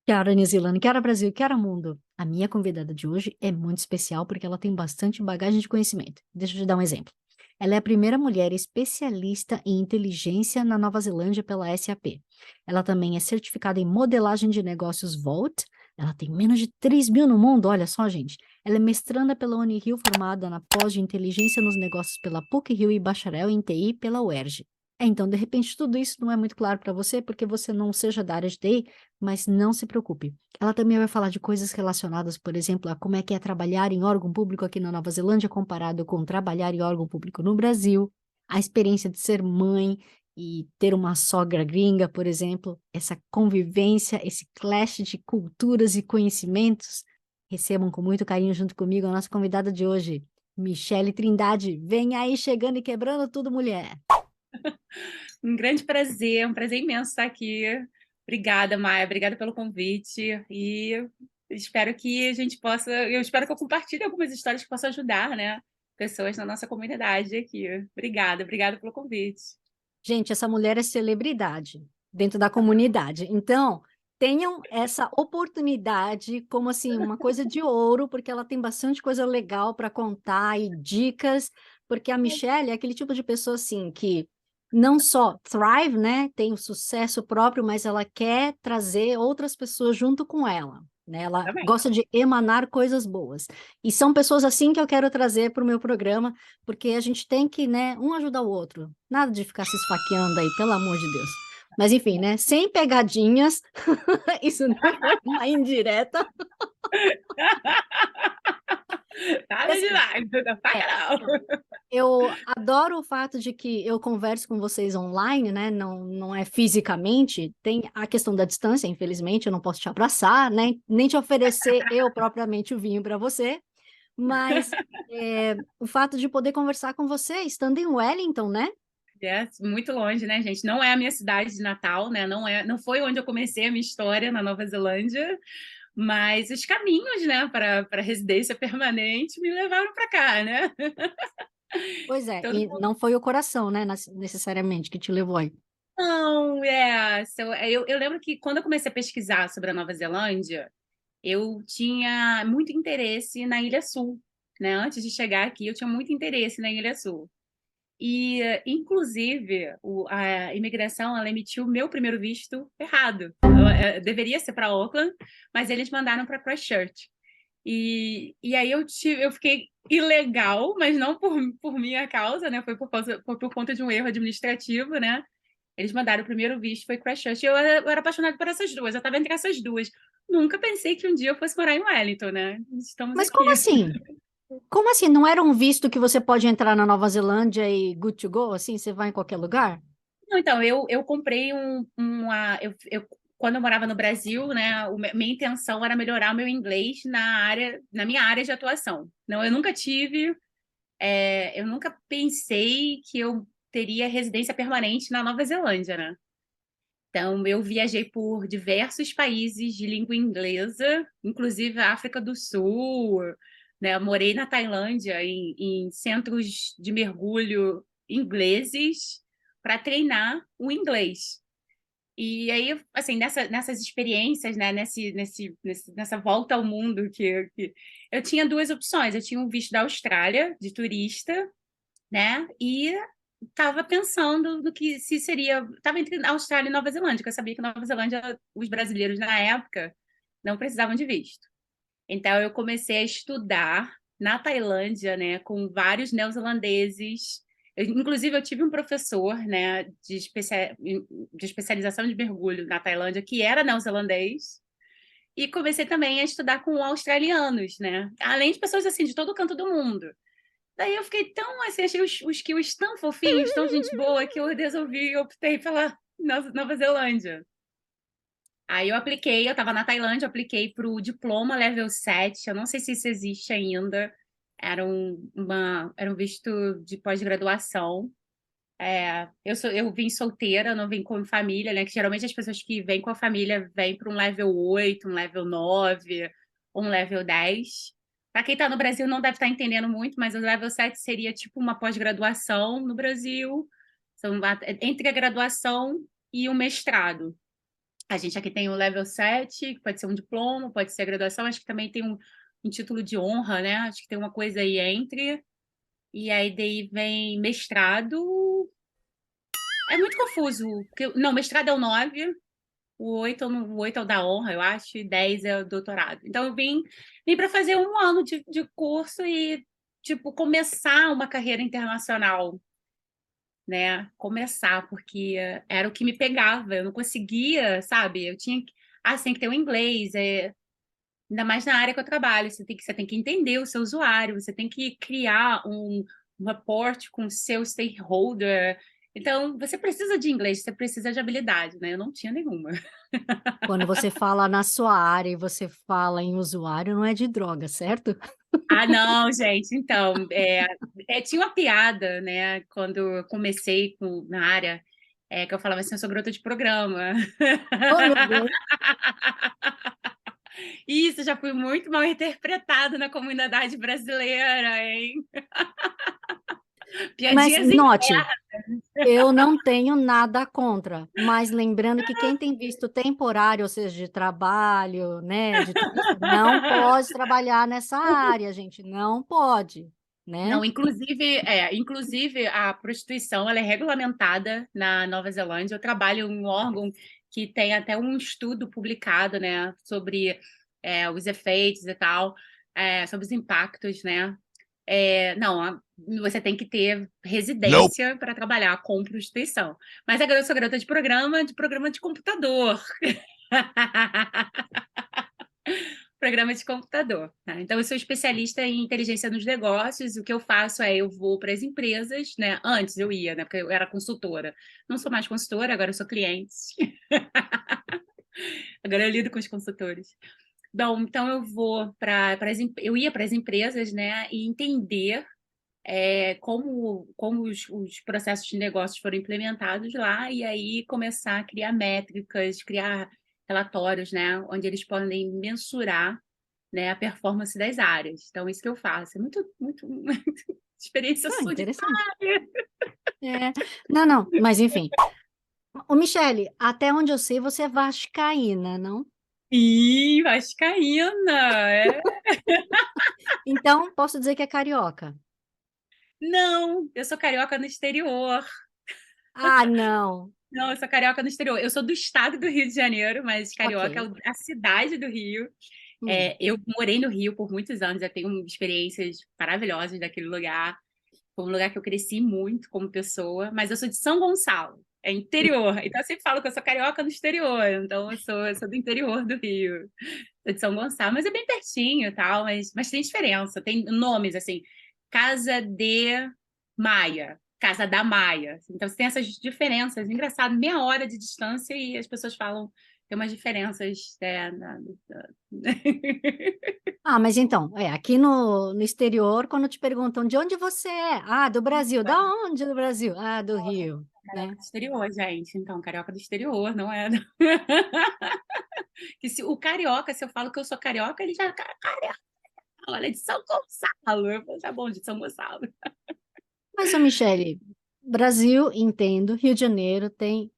Chiara New Zealand, Chiara Brasil, Chiara Mundo. A minha convidada de hoje é muito especial porque ela tem bastante bagagem de conhecimento. Deixa eu te dar um exemplo. Ela é a primeira mulher especialista em inteligência na Nova Zelândia pela SAP. Ela também é certificada em modelagem de negócios Volt. Ela tem menos de 3 mil no mundo, olha só, gente. Ela é mestranda pela Unirio, formada na pós de inteligência nos negócios pela PUC-Rio e bacharel em TI pela UERJ. Então, de repente, tudo isso não é muito claro para você porque você não seja da área de TI, mas não se preocupe. Ela também vai falar de coisas relacionadas, por exemplo, a como é que é trabalhar em órgão público aqui na Nova Zelândia comparado com trabalhar em órgão público no Brasil, a experiência de ser mãe e ter uma sogra gringa, por exemplo, essa convivência, esse clash de culturas e conhecimentos. Recebam com muito carinho junto comigo a nossa convidada de hoje, Michele Trindade. Vem aí chegando e quebrando tudo, mulher. Um grande prazer, um prazer imenso estar aqui. Obrigada, Maia, obrigada pelo convite. E espero que a gente possa. Eu espero que eu compartilhe algumas histórias que possam ajudar, né? Pessoas na nossa comunidade aqui. Obrigada pelo convite. Gente, essa mulher é celebridade dentro da comunidade. Então, tenham essa oportunidade como assim uma coisa de ouro, porque ela tem bastante coisa legal para contar e dicas, porque a Michelle é aquele tipo de pessoa assim que não só thrive, né, tem o sucesso próprio, mas ela quer trazer outras pessoas junto com ela. Né? Ela Também. gosta de emanar coisas boas. E são pessoas assim que eu quero trazer para o meu programa, porque a gente tem que, né, um ajudar o outro. Nada de ficar se esfaqueando aí, pelo amor de Deus. Mas enfim, né, sem pegadinhas, isso não foi uma indireta. E Nada assim, demais, não é, paga não. eu adoro o fato de que eu converso com vocês online, né? Não é fisicamente. Tem a questão da distância, infelizmente, eu não posso te abraçar, né? Nem te oferecer eu propriamente o vinho para você. Mas o fato de poder conversar com você, estando em Wellington, né? É muito longe, né, gente? Não é a minha cidade de Natal, né? Não foi onde eu comecei a minha história na Nova Zelândia. Mas os caminhos, né, para residência permanente me levaram para cá, né? Pois é, Todo e não foi o coração, né, necessariamente, que te levou aí. Não, eu lembro que quando eu comecei a pesquisar sobre a Nova Zelândia, eu tinha muito interesse na Ilha Sul, né? Antes de chegar aqui, eu tinha muito interesse na Ilha Sul. E, inclusive, a imigração ela emitiu o meu primeiro visto errado. Deveria ser para Auckland, mas eles mandaram para Christchurch. E aí eu fiquei ilegal, mas não por minha causa, né? Foi por conta de um erro administrativo, né? Eles mandaram o primeiro visto, foi Christchurch. Eu era apaixonada por essas duas, eu estava entre essas duas. Nunca pensei que um dia eu fosse morar em Wellington, né? Estamos Mas como aqui. assim? Como assim? Não era um visto que você pode entrar na Nova Zelândia e good to go, assim, você vai em qualquer lugar? Não, então, eu comprei quando eu morava no Brasil, né, minha intenção era melhorar o meu inglês na minha área de atuação. Não, eu nunca pensei que eu teria residência permanente na Nova Zelândia, né? Então, eu viajei por diversos países de língua inglesa, inclusive a África do Sul, né? Eu morei na Tailândia em centros de mergulho ingleses para treinar o inglês. E aí, assim, nessas experiências, né, nessa volta ao mundo que eu tinha duas opções. Eu tinha um visto da Austrália, de turista, né? E estava pensando no que se seria. Estava entre Austrália e Nova Zelândia, porque eu sabia que Nova Zelândia, os brasileiros na época, não precisavam de visto. Então, eu comecei a estudar na Tailândia, né, com vários neozelandeses. Inclusive, eu tive um professor, né, de especialização de mergulho na Tailândia, que era neozelandês, e comecei também a estudar com australianos, né, além de pessoas assim de todo canto do mundo. Daí eu fiquei tão assim, achei os skills tão fofinhos, tão gente boa, que eu resolvi, optei pela Nova Zelândia. Aí eu apliquei, eu estava na Tailândia, eu apliquei para o diploma level 7. Eu não sei se isso existe ainda, era um visto de pós-graduação. Eu vim solteira, não vim com família, né? Que geralmente as pessoas que vêm com a família vêm para um level 8, um level 9, ou um level 10. Para quem está no Brasil não deve estar entendendo muito, mas o level 7 seria tipo uma pós-graduação no Brasil, entre a graduação e o mestrado. A gente aqui tem o level 7, que pode ser um diploma, pode ser graduação, acho que também tem um título de honra, né? Acho que tem uma coisa aí entre. E aí daí vem mestrado. É muito confuso. Não, mestrado é o 9, o 8 é o da honra, eu acho, e 10 é o doutorado. Então eu vim para fazer um ano de curso e, tipo, começar uma carreira internacional, né? Começar, porque era o que me pegava, eu não conseguia, sabe? Eu tinha que. Ah, você tem que ter o inglês, ainda mais na área que eu trabalho, você tem que entender o seu usuário, você tem que criar um rapport com o seu stakeholder. Então, você precisa de inglês, você precisa de habilidade, né? Eu não tinha nenhuma. Quando você fala na sua área e você fala em usuário, não é de droga, certo? Ah, não, gente, então, tinha uma piada, né, quando eu comecei na área, que eu falava assim, eu sou garota de programa. Oh, meu Deus. Isso já foi muito mal interpretado na comunidade brasileira, hein? Mas Piadinhas em. note, eu não tenho nada contra, mas lembrando que quem tem visto temporário, ou seja, de trabalho, né, de turista, não pode trabalhar nessa área, gente, não pode, né? Não, inclusive a prostituição ela é regulamentada na Nova Zelândia. Eu trabalho em um órgão que tem até um estudo publicado, né, sobre os efeitos e tal, sobre os impactos, né? Não, você tem que ter Nope. residência para trabalhar com prostituição. Mas agora eu sou garota de programa de computador. Programa de computador, tá? Então, eu sou especialista em inteligência nos negócios. O que eu faço eu vou para as empresas, né? Antes eu ia, né? Porque eu era consultora. Não sou mais consultora, agora eu sou cliente. Agora eu lido com os consultores. Bom, então eu vou eu ia para as empresas, né? E entender como os processos de negócios foram implementados lá, e aí começar a criar métricas, criar relatórios, né? Onde eles podem mensurar, né, a performance das áreas. Então, isso que eu faço. É muito, muito, muito experiência Ah, interessante. solitária. É, não, não, mas enfim. Ô, Michele, até onde eu sei, você é vascaína, não? Ih, vascaína, Então, posso dizer que é carioca. Não, eu sou carioca no exterior. Ah, não. Não, eu sou carioca no exterior. Eu sou do estado do Rio de Janeiro, mas carioca é Ok. a cidade do Rio. Hum. Eu morei no Rio por muitos anos, eu tenho experiências maravilhosas daquele lugar. Foi um lugar que eu cresci muito como pessoa, mas eu sou de São Gonçalo, é interior. Então eu sempre falo que eu sou carioca no exterior, então eu sou do interior do Rio, sou de São Gonçalo, mas é bem pertinho e tal, mas tem diferença, tem nomes assim, Casa de Maia, Casa da Maia. Então você tem essas diferenças, engraçado, meia hora de distância e as pessoas falam, tem umas diferenças, Ah, mas então, aqui no exterior, quando te perguntam de onde você é? Ah, do Brasil. Da onde do Brasil? Ah, do Rio, Carioca né? do exterior, gente. Então, carioca do exterior, não é? Que se o carioca, se eu falo que eu sou carioca, ele já. Carioca, olha, de São Gonçalo. Eu falo, tá bom, de São Gonçalo. Mas, ô Michele, Brasil, entendo, Rio de Janeiro tem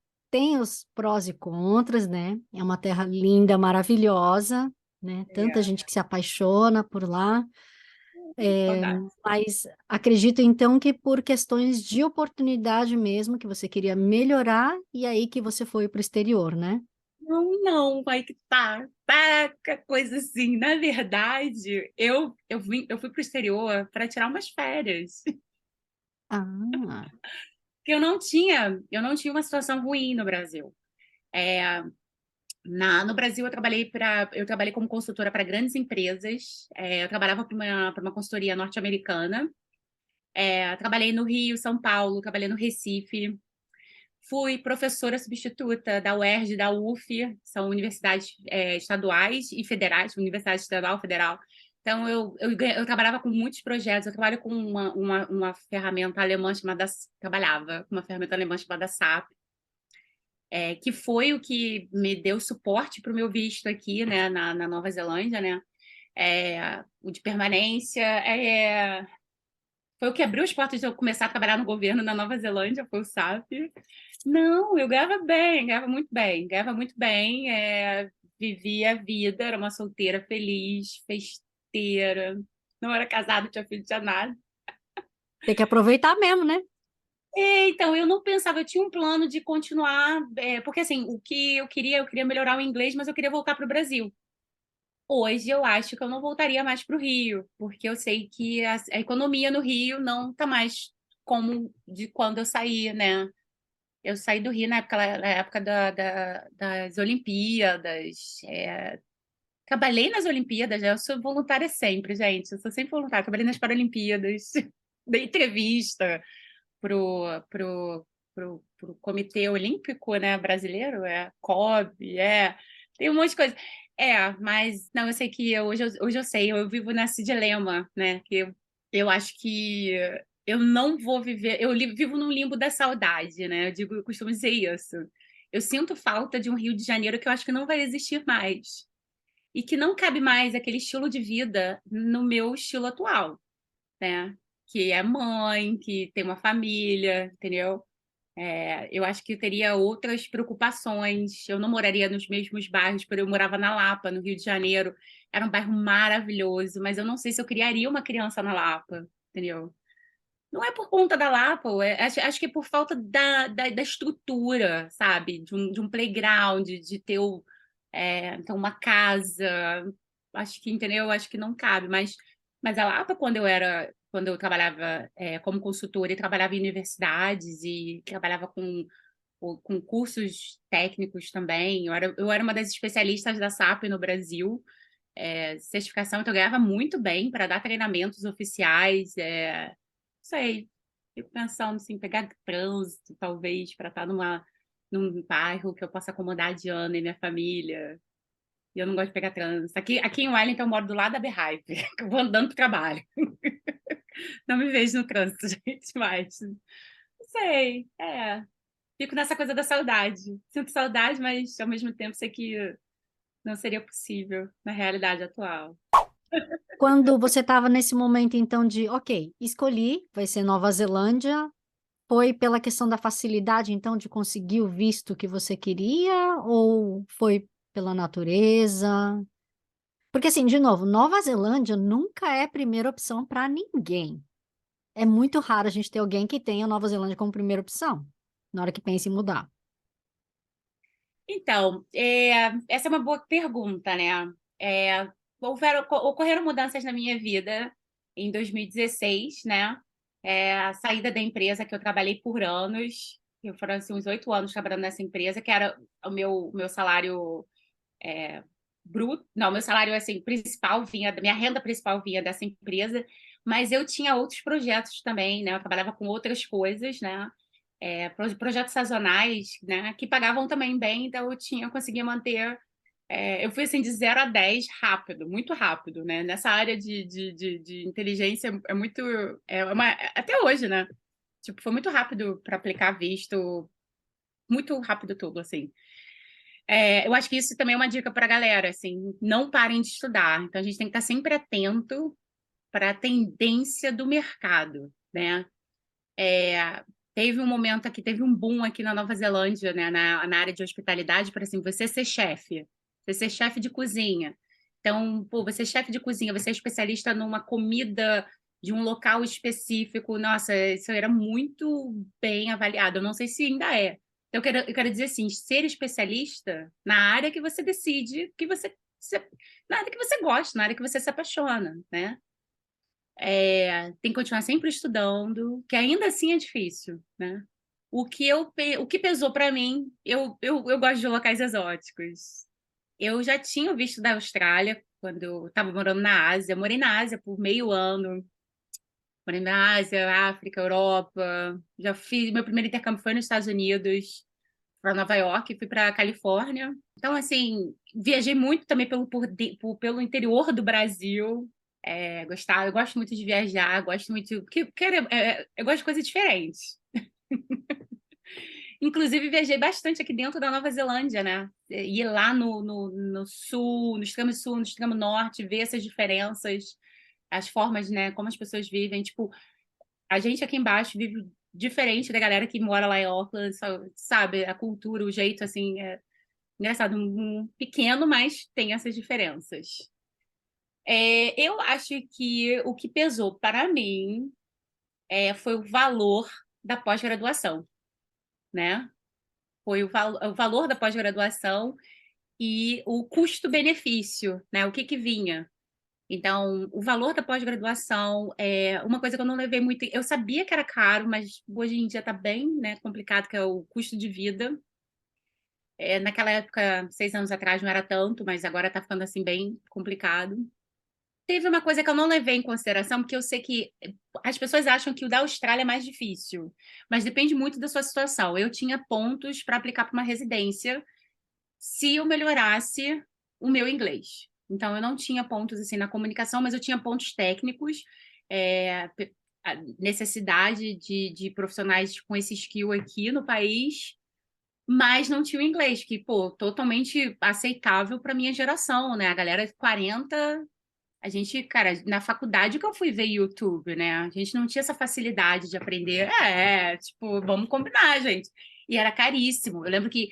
os prós e contras, né? É uma terra linda, maravilhosa, né? Tanta É, gente que se apaixona por lá. saudade. Mas acredito então que por questões de oportunidade mesmo, que você queria melhorar, e aí que você foi para o exterior, né? Não, não, aí que tá. Taca, coisa assim. Na verdade, eu fui pro exterior para tirar umas férias. Ah, Porque eu não tinha uma situação ruim no Brasil. É, no Brasil, eu trabalhei como consultora para grandes empresas. Eu trabalhava para uma consultoria norte-americana. Trabalhei no Rio, São Paulo, trabalhei no Recife. Fui professora substituta da UERJ, da UF, são universidades estaduais e federais, universidade estadual, federal. Então, eu trabalhava com muitos projetos. Eu trabalho com uma ferramenta alemã chamada. Trabalhava com uma ferramenta alemã chamada SAP, que foi o que me deu suporte para o meu visto aqui, né, na Nova Zelândia, né? O de permanência. Foi o que abriu as portas de eu começar a trabalhar no governo na Nova Zelândia, foi o SAP. Não, eu ganhava bem, ganhava muito bem, vivia a vida, era uma solteira feliz, festeira, não era casada, não tinha filho, não tinha nada. Tem que aproveitar mesmo, né? Então, eu não pensava, eu tinha um plano de continuar, porque assim, o que eu queria melhorar o inglês, mas eu queria voltar para o Brasil. Hoje eu acho que eu não voltaria mais para o Rio, porque eu sei que a economia no Rio não está mais como de quando eu saí, né? Eu saí do Rio na época das Olimpíadas. Trabalhei nas Olimpíadas, né? Eu sou voluntária sempre, gente. Eu sou sempre voluntária. Trabalhei nas Paralimpíadas, dei entrevista pro Comitê Olímpico, né, brasileiro, COB, tem um monte de coisa. Mas não, eu sei que hoje eu sei, eu vivo nesse dilema, né? Que eu acho que eu não vou viver, vivo num limbo da saudade, né? Eu costumo dizer isso. Eu sinto falta de um Rio de Janeiro que eu acho que não vai existir mais. E que não cabe mais aquele estilo de vida no meu estilo atual, né? Que é mãe, que tem uma família, entendeu? Eu acho que eu teria outras preocupações. Eu não moraria nos mesmos bairros, porque eu morava na Lapa, no Rio de Janeiro. Era um bairro maravilhoso, mas eu não sei se eu criaria uma criança na Lapa, entendeu? Não é por conta da Lapa, acho que é por falta da estrutura, sabe? De um playground, de ter uma casa. Acho que, entendeu? Acho que não cabe. Mas a Lapa, quando eu trabalhava como consultora e trabalhava em universidades e trabalhava com cursos técnicos também, eu era uma das especialistas da SAP no Brasil, certificação, então eu ganhava muito bem para dar treinamentos oficiais. Não sei, fico pensando assim, pegar trânsito, talvez, para estar num bairro que eu possa acomodar a Diana e minha família. E eu não gosto de pegar trânsito. Aqui em Wellington eu moro do lado da Beehive, eu vou andando para o trabalho. Não me vejo no trânsito, gente, mas não sei, fico nessa coisa da saudade. Sinto saudade, mas ao mesmo tempo sei que não seria possível na realidade atual. Quando você estava nesse momento, então, de, ok, escolhi, vai ser Nova Zelândia, foi pela questão da facilidade, então, de conseguir o visto que você queria, ou foi pela natureza? Porque, assim, de novo, Nova Zelândia nunca é a primeira opção para ninguém. É muito raro a gente ter alguém que tenha Nova Zelândia como primeira opção, na hora que pensa em mudar. Então, essa é uma boa pergunta, né? Ocorreram mudanças na minha vida em 2016, né? A saída da empresa que eu trabalhei por anos, eu foram assim, uns 8 anos trabalhando nessa empresa, que era o meu salário bruto, não, meu salário assim, principal minha renda principal vinha dessa empresa, mas eu tinha outros projetos também, né? Eu trabalhava com outras coisas, né? Projetos sazonais, né, que pagavam também bem, então eu conseguia manter. Eu fui assim de 0 a 10 rápido, muito rápido, né? Nessa área de inteligência muito. Até hoje, né? Tipo, foi muito rápido para aplicar visto, muito rápido tudo, assim. Eu acho que isso também é uma dica para a galera, assim, não parem de estudar. Então a gente tem que estar sempre atento para a tendência do mercado, né? Teve um momento aqui, teve um boom aqui na Nova Zelândia, né, na área de hospitalidade, para assim, você ser chefe de cozinha. Então, pô, você é chefe de cozinha, você é especialista numa comida de um local específico. Nossa, isso era muito bem avaliado. Eu não sei se ainda é. Então, eu quero dizer assim, ser especialista na área que você decide, na área que você gosta, na área que você se apaixona, né? Tem que continuar sempre estudando, que ainda assim é difícil, né? O que pesou para mim, eu gosto de locais exóticos. Eu já tinha visto da Austrália quando eu estava morando na Ásia. Morei na Ásia por meio ano. Morei na Ásia, África, Europa. Já fiz meu primeiro intercâmbio foi nos Estados Unidos, para Nova York, fui para Califórnia. Então, assim, viajei muito também pelo interior do Brasil. Eu gosto muito de viajar, gosto muito. Eu gosto de coisas diferentes. Inclusive, viajei bastante aqui dentro da Nova Zelândia, né? Ir lá no sul, no extremo sul, no extremo norte, ver essas diferenças, as formas, né? Como as pessoas vivem. Tipo, a gente aqui embaixo vive diferente da galera que mora lá em Auckland, sabe? A cultura, o jeito, assim, é engraçado, pequeno, mas tem essas diferenças. Eu acho que o que pesou para mim foi o valor da pós-graduação, né? Foi o valor da pós-graduação e o custo-benefício, né? O que que vinha. Então, o valor da pós-graduação é uma coisa que eu não levei muito. Eu sabia que era caro, mas hoje em dia está bem, né, complicado, que é o custo de vida. Naquela época, 6 anos atrás, não era tanto, mas agora está ficando assim bem complicado. Teve uma coisa que eu não levei em consideração, porque eu sei que as pessoas acham que o da Austrália é mais difícil, mas depende muito da sua situação. Eu tinha pontos para aplicar para uma residência se eu melhorasse o meu inglês. Então, eu não tinha pontos assim na comunicação, mas eu tinha pontos técnicos, a necessidade de profissionais com esse skill aqui no país, mas não tinha o inglês, que, pô, totalmente aceitável para minha geração, né? A galera de 40, a gente, cara, na faculdade que eu fui ver YouTube, né? A gente não tinha essa facilidade de aprender. Tipo, vamos combinar, gente. E era caríssimo. Eu lembro que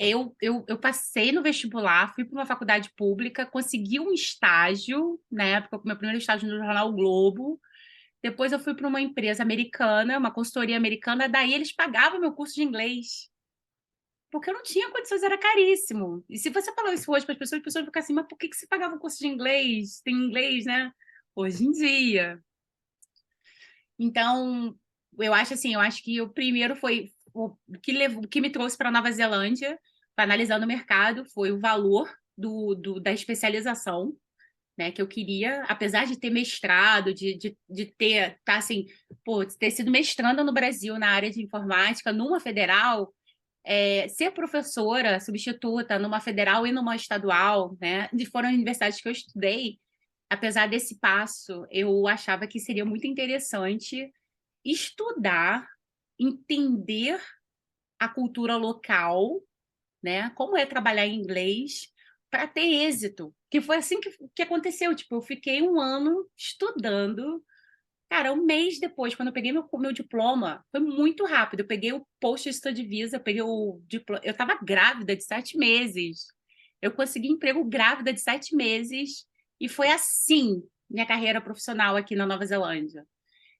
eu passei no vestibular, fui para uma faculdade pública, consegui um estágio, na época, meu primeiro estágio no jornal o Globo. Depois eu fui para uma empresa americana, uma consultoria americana, daí eles pagavam meu curso de inglês. Porque eu não tinha condições, era caríssimo. E se você falar isso hoje para as pessoas vão ficar assim, mas por que você pagava um curso de inglês? Tem inglês, né? Hoje em dia. Então, eu acho que o primeiro foi o que me trouxe para Nova Zelândia, para analisar no mercado, foi o valor da especialização, né, que eu queria, apesar de ter mestrado, de ter, tá assim, pô, ter sido mestranda no Brasil na área de informática, numa federal, ser professora substituta numa federal e numa estadual, né, foram universidades que eu estudei, apesar desse passo, eu achava que seria muito interessante estudar, entender a cultura local, né? Como é trabalhar em inglês para ter êxito. Que foi assim que aconteceu. Tipo, eu fiquei um ano estudando. Cara, um mês depois, quando eu peguei meu diploma, foi muito rápido. Eu peguei o post-study visa, eu peguei o diploma. Eu estava grávida de 7 meses. Eu consegui emprego grávida de 7 meses. E foi assim minha carreira profissional aqui na Nova Zelândia.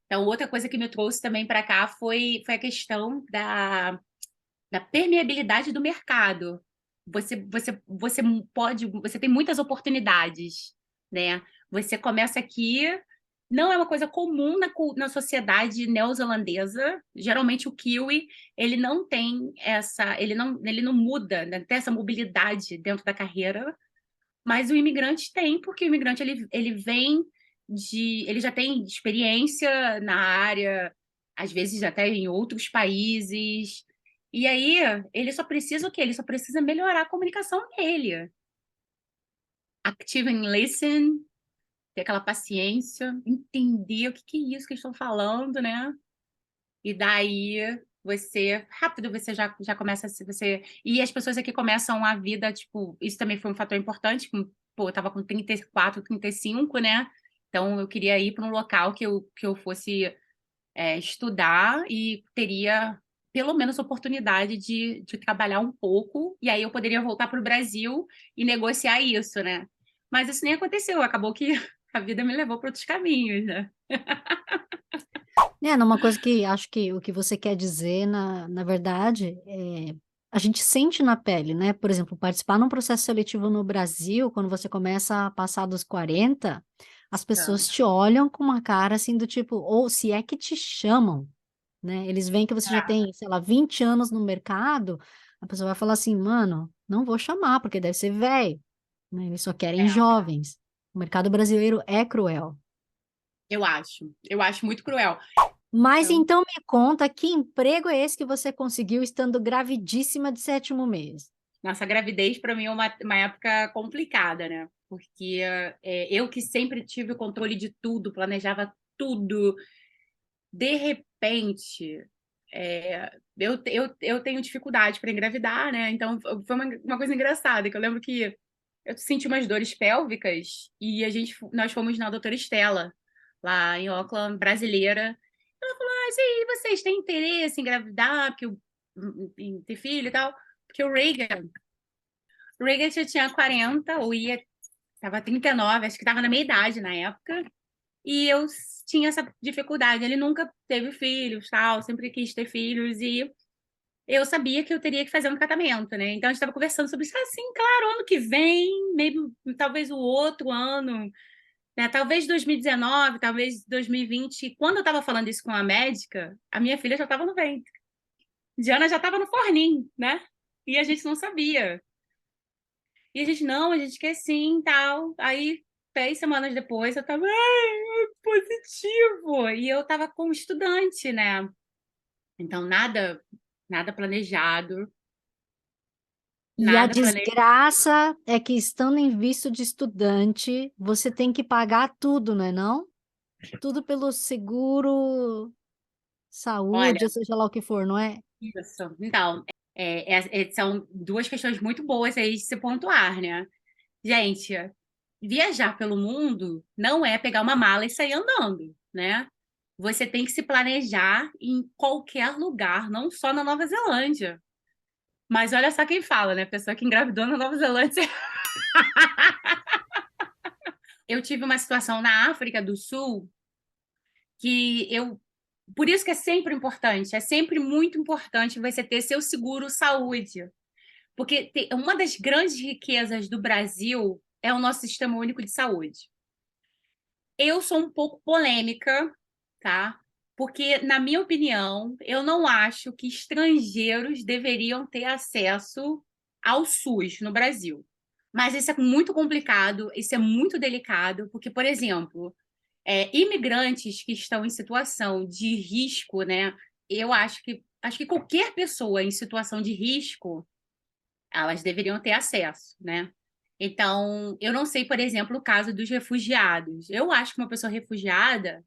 Então, outra coisa que me trouxe também para cá foi a questão da permeabilidade do mercado. Você tem muitas oportunidades, né? Você começa aqui, não é uma coisa comum na sociedade neozelandesa. Geralmente o kiwi, ele não tem ele não muda, né? Tem essa mobilidade dentro da carreira, mas o imigrante tem, porque o imigrante ele vem ele já tem experiência na área, às vezes até em outros países. E aí, ele só precisa o quê? Ele só precisa melhorar a comunicação dele. Active and listen, ter aquela paciência, entender o que é isso que eles estão falando, né? E daí rápido você já começa a você. E as pessoas aqui começam a vida, tipo, isso também foi um fator importante, pô, eu tava com 34, 35, né? Então eu queria ir para um local que eu fosse estudar e teria pelo menos oportunidade de trabalhar um pouco, e aí eu poderia voltar para o Brasil e negociar isso, né? Mas isso nem aconteceu, acabou que a vida me levou para outros caminhos, né? Numa coisa que acho que o que você quer dizer, na verdade, a gente sente na pele, né? Por exemplo, participar num processo seletivo no Brasil, quando você começa a passar dos 40, as Então, pessoas te olham com uma cara assim do tipo, ou se é que te chamam, né? Eles veem que você já tem, sei lá, 20 anos no mercado, a pessoa vai falar assim, mano, não vou chamar, porque deve ser velho, né? Eles só querem é, jovens. O mercado brasileiro é cruel. eu acho muito cruel. Mas Então, então me conta, que emprego é esse que você conseguiu estando gravidíssima de 7º mês? nossa gravidez para mim é uma época complicada, né? Porque eu que sempre tive o controle de tudo, planejava tudo, de repente, eu tenho dificuldade para engravidar, né? Então foi uma coisa engraçada, que eu lembro que eu senti umas dores pélvicas e nós fomos na doutora Estela, lá em Auckland, brasileira. mas e aí, vocês têm interesse em engravidar, em ter filho e tal? Porque o Reagan já tinha 40, ou tava 39, acho que tava na meia idade na época, e eu tinha essa dificuldade. Ele nunca teve filhos, tal, sempre quis ter filhos, e eu sabia que eu teria que fazer um tratamento, né? Então a gente estava conversando sobre isso, assim, claro, ano que vem, maybe, talvez o outro ano, né? Talvez 2019, talvez 2020. Quando eu estava falando isso com a médica, a minha filha já estava no ventre. Diana já estava no forninho, né? E a gente não sabia. E a gente, não, a gente quer sim, tal. Aí, 3 semanas depois, eu tava, ai, positivo. E eu tava como estudante, né? Então, nada planejado, E a nada planejado. desgraça é que estando em visto de estudante, você tem que pagar tudo, não é não? Tudo pelo seguro, saúde, Olha, ou seja lá o que for, não é? isso. Então, são duas questões muito boas aí de se pontuar, né? Gente, viajar pelo mundo não é pegar uma mala e sair andando, né? Você tem que se planejar em qualquer lugar, não só na Nova Zelândia. Mas olha só quem fala, né? Pessoa que engravidou na Nova Zelândia. Eu tive uma situação na África do Sul que eu. Por isso que é sempre importante, é sempre muito importante você ter seu seguro saúde. Porque uma das grandes riquezas do Brasil é o nosso sistema único de saúde. Eu sou um pouco polêmica, tá? Porque, na minha opinião, eu não acho que estrangeiros deveriam ter acesso ao SUS no Brasil. Mas isso é muito complicado, isso é muito delicado, porque, por exemplo, imigrantes que estão em situação de risco, né? Eu acho que qualquer pessoa em situação de risco, elas deveriam ter acesso, né? Então, eu não sei, por exemplo, o caso dos refugiados. Eu acho que uma pessoa refugiada,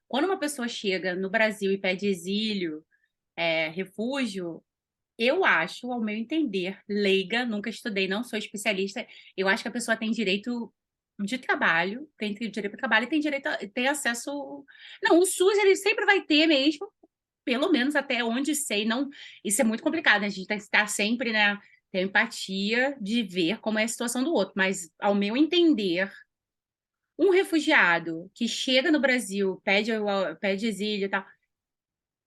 quando uma pessoa chega no Brasil e pede exílio, refúgio, eu acho, ao meu entender, leiga, nunca estudei, não sou especialista, eu acho que a pessoa tem direito de trabalho, tem direito ao trabalho e tem direito tem acesso. Não, o SUS ele sempre vai ter mesmo, pelo menos até onde sei, não. Isso é muito complicado, né? A gente tem que estar sempre, né? Ter empatia de ver como é a situação do outro, mas ao meu entender, um refugiado que chega no Brasil, pede exílio e tal,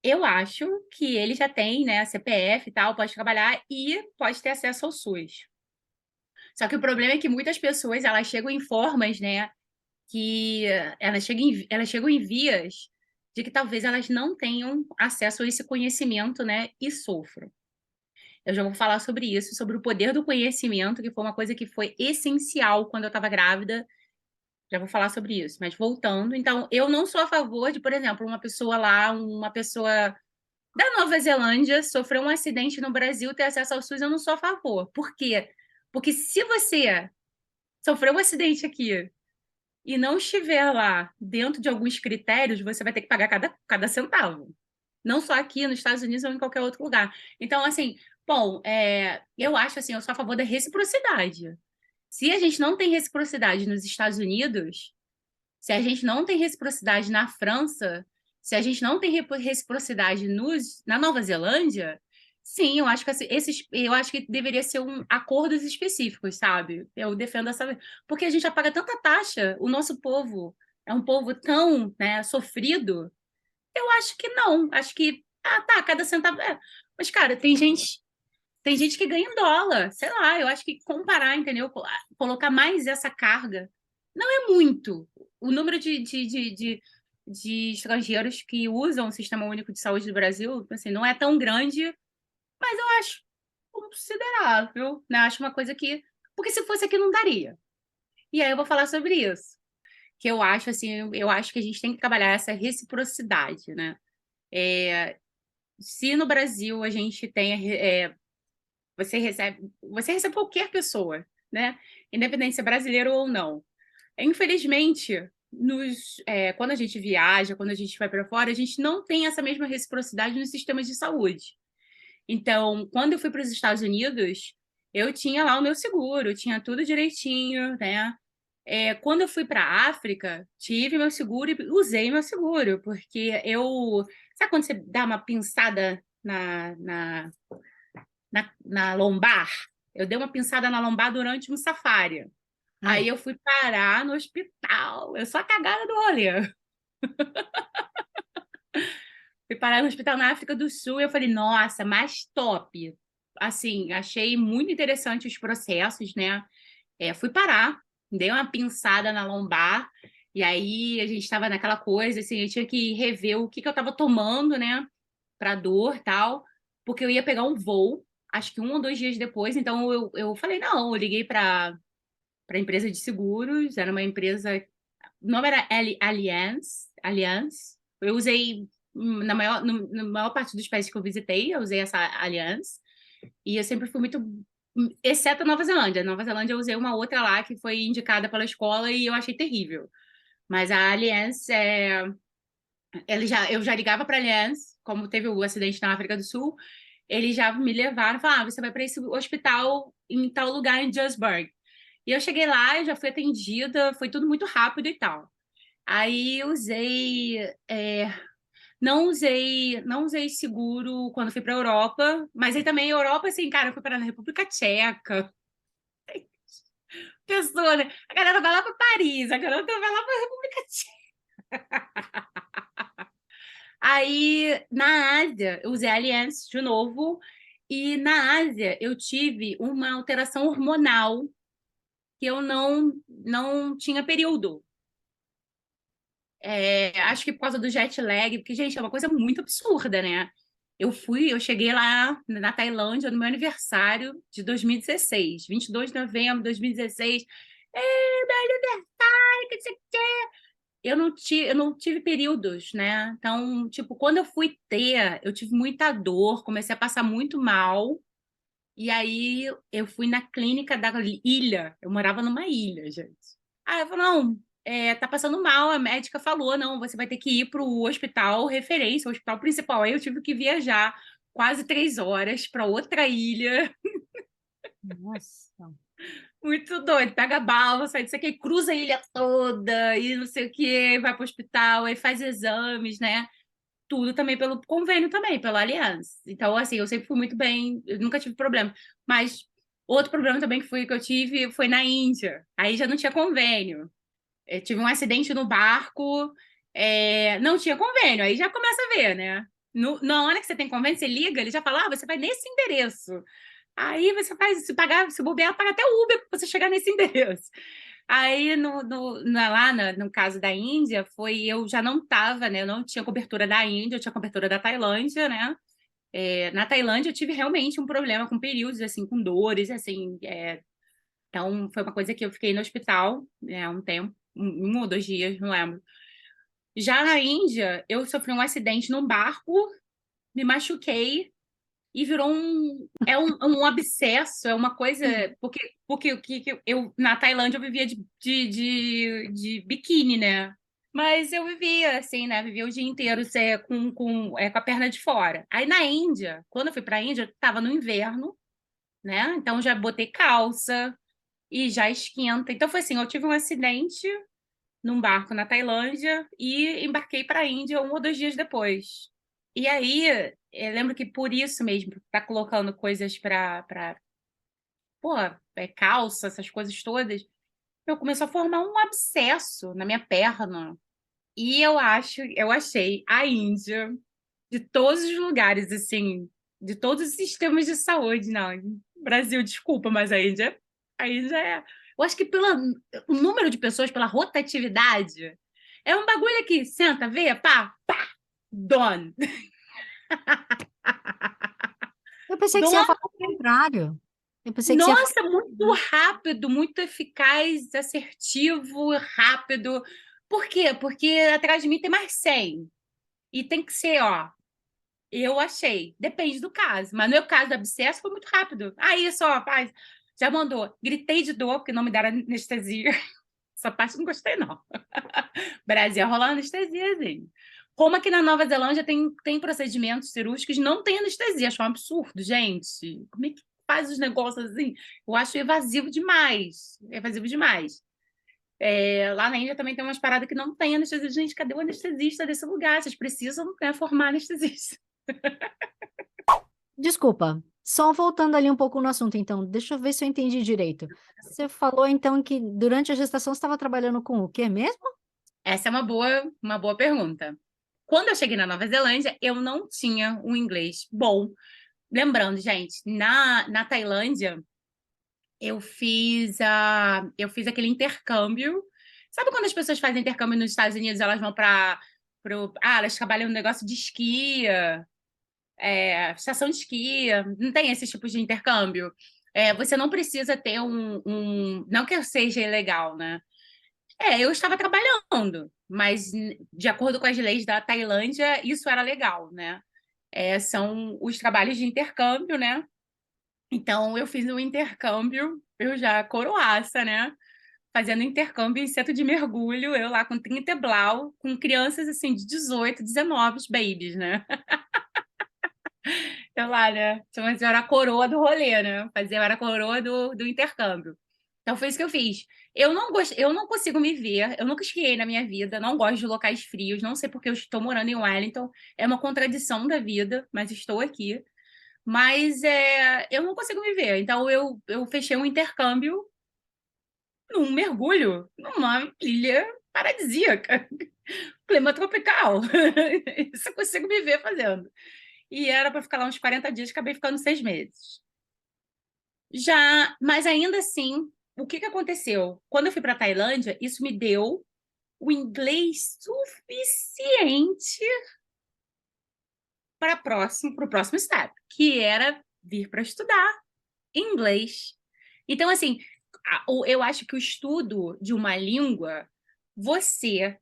eu acho que ele já tem, né, CPF e tal, pode trabalhar e pode ter acesso ao SUS. Só que o problema é que muitas pessoas, elas chegam em formas, né, que elas chegam em vias de que talvez elas não tenham acesso a esse conhecimento, né, e sofram. Eu já vou falar sobre isso, sobre o poder do conhecimento, que foi uma coisa que foi essencial quando eu estava grávida. Já vou falar sobre isso. Mas voltando, então, eu não sou a favor de, por exemplo, uma pessoa da Nova Zelândia sofreu um acidente no Brasil, ter acesso ao SUS, eu não sou a favor. Por quê? Porque se você sofreu um acidente aqui e não estiver lá dentro de alguns critérios, você vai ter que pagar cada centavo. Não só aqui nos Estados Unidos ou em qualquer outro lugar. Então, assim, bom, eu acho assim, eu sou a favor da reciprocidade. Se a gente não tem reciprocidade nos Estados Unidos, se a gente não tem reciprocidade na França, se a gente não tem reciprocidade na Nova Zelândia, sim, eu acho que eu acho que deveria ser acordos específicos, sabe? Eu defendo essa, porque a gente já paga tanta taxa, o nosso povo é um povo tão, né, sofrido. Eu acho que não, acho que tá, cada centavo. Mas, cara, tem gente que ganha em dólar, sei lá, eu acho que comparar, entendeu? Colocar mais essa carga. Não é muito. O número de estrangeiros que usam o Sistema Único de Saúde do Brasil, assim, não é tão grande, mas eu acho considerável, né? Acho uma coisa que. Porque se fosse aqui, não daria. E aí eu vou falar sobre isso. Que eu acho, assim, eu acho que a gente tem que trabalhar essa reciprocidade, né? Se no Brasil a gente tem você recebe qualquer pessoa, né? Independente se é brasileiro ou não. Infelizmente, quando a gente viaja, quando a gente vai para fora, a gente não tem essa mesma reciprocidade nos sistemas de saúde. Então, quando eu fui para os Estados Unidos, eu tinha lá o meu seguro, tinha tudo direitinho, né? Quando eu fui para a África, tive meu seguro e usei meu seguro, porque eu... Sabe quando você dá uma pinçada na lombar? Eu dei uma pinçada na lombar durante um safari. Aí Ai, eu fui parar no hospital. Eu sou a cagada do rolê. Fui parar no hospital na África do Sul e eu falei, nossa, mais top. Assim, achei muito interessante os processos, né? Fui parar, dei uma pinçada na lombar, e aí a gente estava naquela coisa, assim, eu tinha que rever o que eu estava tomando, né, para dor e tal, porque eu ia pegar um voo, acho que 1 ou 2 dias depois, então eu falei, não, eu liguei para a empresa de seguros, era uma empresa, o nome era Allianz, eu usei na maior parte dos países que eu visitei, eu usei essa Allianz, e eu sempre fui muito. Exceto a Nova Zelândia. Nova Zelândia eu usei uma outra lá que foi indicada pela escola e eu achei terrível. Mas a Allianz, eu já ligava para a Allianz, como teve o acidente na África do Sul, eles já me levaram e falaram: você vai para esse hospital em tal lugar em Johannesburg. E eu cheguei lá, eu já fui atendida, foi tudo muito rápido e tal. Aí eu usei. Não usei seguro quando fui para a Europa, mas aí também Europa, assim, cara, eu fui para a República Tcheca. Pessoa, né? A galera vai lá para Paris, a galera vai lá para República Tcheca. Aí, na Ásia, eu usei a Allianz de novo, e na Ásia eu tive uma alteração hormonal que eu não tinha período. Acho que por causa do jet lag, porque, gente, é uma coisa muito absurda, né? Eu cheguei lá na Tailândia no meu aniversário de 2016, 22 de novembro de 2016. Meu aniversário, que sei o quê. Eu não tive períodos, né? Então, tipo, quando eu fui ter, eu tive muita dor, comecei a passar muito mal. E aí eu fui na clínica da ilha. Eu morava numa ilha, gente. Aí eu falei, não, tá passando mal. A médica falou, não, você vai ter que ir para o hospital referência, o hospital principal. Aí eu tive que viajar quase 3 horas para outra ilha. nossa. Muito doido. Pega a balsa, sai disso aqui, cruza a ilha toda e não sei o quê, vai para o hospital, aí faz exames, né? Tudo também pelo convênio também, pela Aliança. Então, assim, eu sempre fui muito bem, eu nunca tive problema. Mas outro problema também que eu tive foi na Índia. Aí já não tinha convênio. Eu tive um acidente no barco, não tinha convênio. Aí já começa a ver, né? Na hora que você tem convênio, você liga, ele já fala, você vai nesse endereço. Aí você faz, se pagar, se bobear, paga até o Uber para você chegar nesse endereço. Aí, no caso da Índia, eu já não estava, né? Eu não tinha cobertura da Índia, eu tinha cobertura da Tailândia, né? Na Tailândia, eu tive realmente um problema com períodos, assim, com dores, assim. Então, foi uma coisa que eu fiquei no hospital, né, um tempo, 1 ou 2 dias, não lembro. Já na Índia, eu sofri um acidente num barco, me machuquei e virou um abscesso, é uma coisa, porque eu na Tailândia eu vivia de biquíni, né? Mas eu vivia assim, né? Vivia o dia inteiro com a perna de fora. Aí na Índia, quando eu fui para a Índia, eu estava no inverno, né? Então já botei calça e já esquenta. Então foi assim, eu tive um acidente num barco na Tailândia e embarquei para a Índia 1 ou 2 dias depois. E aí, eu lembro que por isso mesmo, tá colocando coisas pô, calça, essas coisas todas, eu comecei a formar um abscesso na minha perna. E eu achei a Índia, de todos os lugares, assim, de todos os sistemas de saúde, não, Brasil, desculpa, mas a Índia é. Eu acho que pelo o número de pessoas, pela rotatividade, é um bagulho aqui, senta, vê, pá, pá, done. Eu pensei que você ia Done. falar o contrário. Eu pensei que você ia falar. Nossa, muito rápido, muito eficaz, assertivo, rápido. Por quê? Porque atrás de mim tem mais 100. E tem que ser, ó, eu achei. Depende do caso. Mas no meu caso do abscesso foi muito rápido. Aí só, rapaz, já mandou. Gritei de dor, porque não me deram anestesia. Essa parte eu não gostei, não. Brasil rola anestesiazinho. Como aqui na Nova Zelândia tem procedimentos cirúrgicos que não tem anestesia. Acho um absurdo, gente. Como é que faz os negócios assim? Eu acho evasivo demais. Evasivo demais. Lá na Índia também tem umas paradas que não tem anestesia. Gente, cadê o anestesista desse lugar? Vocês precisam, né, formar anestesista. Desculpa, só voltando ali um pouco no assunto, então, deixa eu ver se eu entendi direito. Você falou, então, que durante a gestação você estava trabalhando com o quê mesmo? Essa é uma boa pergunta. Quando eu cheguei na Nova Zelândia, eu não tinha um inglês bom. Lembrando, gente, na Tailândia, eu fiz aquele intercâmbio. Sabe quando as pessoas fazem intercâmbio nos Estados Unidos, elas vão para elas trabalham no negócio de esqui, estação de esqui, não tem esses tipos de intercâmbio. Você não precisa ter não que seja ilegal, né? Eu estava trabalhando, mas de acordo com as leis da Tailândia, isso era legal, né? São os trabalhos de intercâmbio, né? Então, eu fiz um intercâmbio, eu já coroaça, né? Fazendo intercâmbio em centro de mergulho, eu lá com 30 blau, com crianças assim de 18, 19, os babies, né? Eu lá, né? Então, eu era a coroa do rolê, né? Eu era a coroa do intercâmbio. Então, foi isso que eu fiz. Eu não consigo me ver, eu nunca esquiei na minha vida, não gosto de locais frios, não sei porque eu estou morando em Wellington, é uma contradição da vida, mas estou aqui. Mas eu não consigo me ver. Então, eu fechei um intercâmbio num mergulho numa ilha paradisíaca, clima tropical. Isso eu consigo me ver fazendo. E era para ficar lá uns 40 dias, acabei ficando 6 meses. Já, mas ainda assim, o que que aconteceu? Quando eu fui para a Tailândia, isso me deu o inglês suficiente para o próximo step, que era vir para estudar inglês. Então, assim, eu acho que o estudo de uma língua,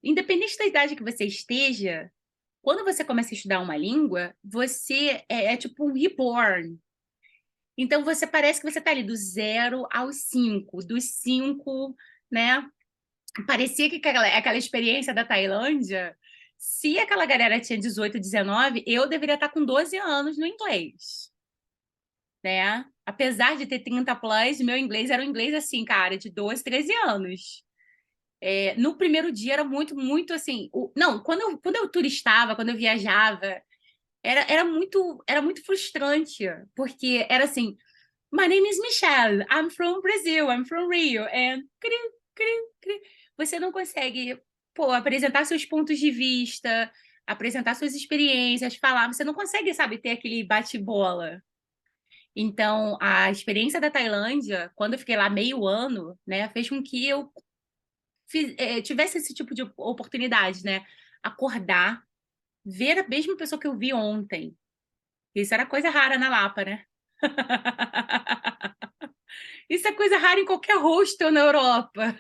independente da idade que você esteja, quando você começa a estudar uma língua, você é tipo um reborn. Então, você parece que você está ali do 0 aos 5, dos 5, né? Parecia que aquela experiência da Tailândia, se aquela galera tinha 18, 19, eu deveria estar com 12 anos no inglês, né? Apesar de ter 30 plus, meu inglês era um inglês assim, cara, de 12, 13 anos. No primeiro dia era muito, muito assim. Não, quando eu turistava, quando eu viajava, era muito frustrante, porque era assim: My name is Michelle, I'm from Brazil, I'm from Rio, and cri, cri, cri. Você não consegue, pô, apresentar seus pontos de vista, apresentar suas experiências, falar, você não consegue, sabe, ter aquele bate-bola. Então, a experiência da Tailândia, quando eu fiquei lá meio ano, né, fez com que eu tivesse esse tipo de oportunidade, né? Acordar, ver a mesma pessoa que eu vi ontem. Isso era coisa rara na Lapa, né? Isso é coisa rara em qualquer hostel na Europa.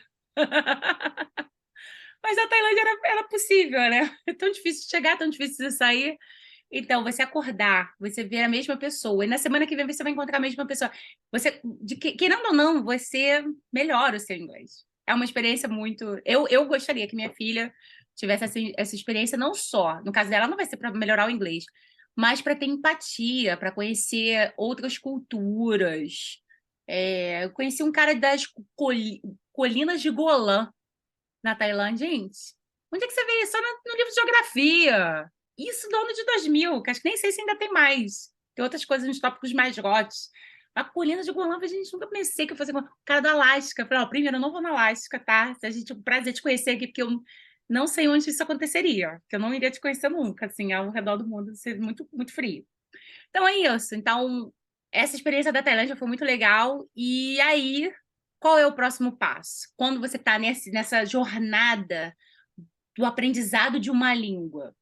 Mas a Tailândia era possível, né? É tão difícil de chegar, tão difícil de sair. Então, você acordar, você ver a mesma pessoa, e na semana que vem você vai encontrar a mesma pessoa. Querendo ou não, você melhora o seu inglês. É uma experiência muito. Eu gostaria que minha filha tivesse essa experiência, não só. No caso dela, não vai ser para melhorar o inglês, mas para ter empatia, para conhecer outras culturas. Eu conheci um cara das colinas de Golã, na Tailândia, gente. Onde é que você vê isso? Só no livro de geografia. Isso do ano de 2000, que acho que nem sei se ainda tem mais. Tem outras coisas nos tópicos mais hot. A colina de Golã, a gente nunca pensei que eu fosse com o cara do Alasca. Eu falei, ó, primeiro, eu não vou no Alasca, tá? Se a gente, o prazer de conhecer aqui, porque eu não sei onde isso aconteceria, que eu não iria te conhecer nunca, assim, ao redor do mundo, ser muito, muito frio. Então é isso. Então, essa experiência da Tailândia foi muito legal. E aí, qual é o próximo passo? Quando você está nessa jornada do aprendizado de uma língua.